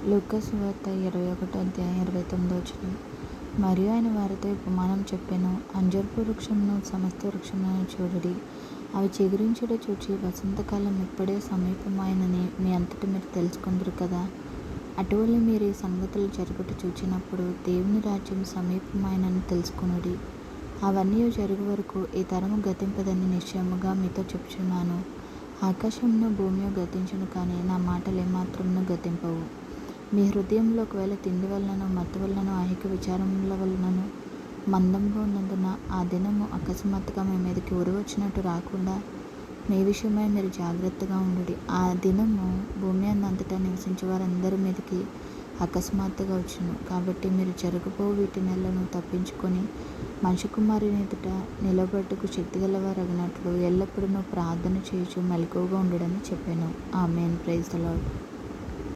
లూకా సువార్త 21:29. మరియు ఆయన వారితో ఉపమానం చెప్పెను. అంజూరపు వృక్షమును సమస్త వృక్షములను చూడుడి, అవి చిగురించుట చూచి వసంతకాలం ఇప్పుడే సమీపమాయెనని మీ అంతట మీరు తెలుసుకొందురు కదా. అటువలే మీరు ఈ సంగతులు జరుగుట చూచినప్పుడు దేవుని రాజ్యం సమీపమాయెనని తెలుసుకొనుడి. అవన్నీ జరుగు వరకు ఈ తరము గతింపదని నిశ్చయముగా మీతో చెప్పుచున్నాను. ఆకాశమును భూమియు గతించును, కానీ నా మాటలు ఏమాత్రమును గతింపవు. మీ హృదయంలో ఒకవేళ తిండి వలనను, మత్తు వలనను, ఐహిక విచారముల వలనను మందంగా ఉన్నందున ఆ దినము అకస్మాత్తుగా మీ మీదకి ఉరి వచ్చినట్టు రాకుండా మీ విషయమై మీరు జాగ్రత్తగా ఉండుడి. ఆ దినము భూమి అంతటా నివసించే వారందరి మీదకి అకస్మాత్తుగా వచ్చును. కాబట్టి మీరు జరగబో వీటినెల్లను తప్పించుకొని మనిషి కుమారుని ఎదుట నిలబడుటకు శక్తిగలవారగినట్లు ఎల్లప్పుడూ ప్రార్థన చేయుచు మెలకువగా ఉండుడని చెప్పాను. ఆమేన్. Praise the lord.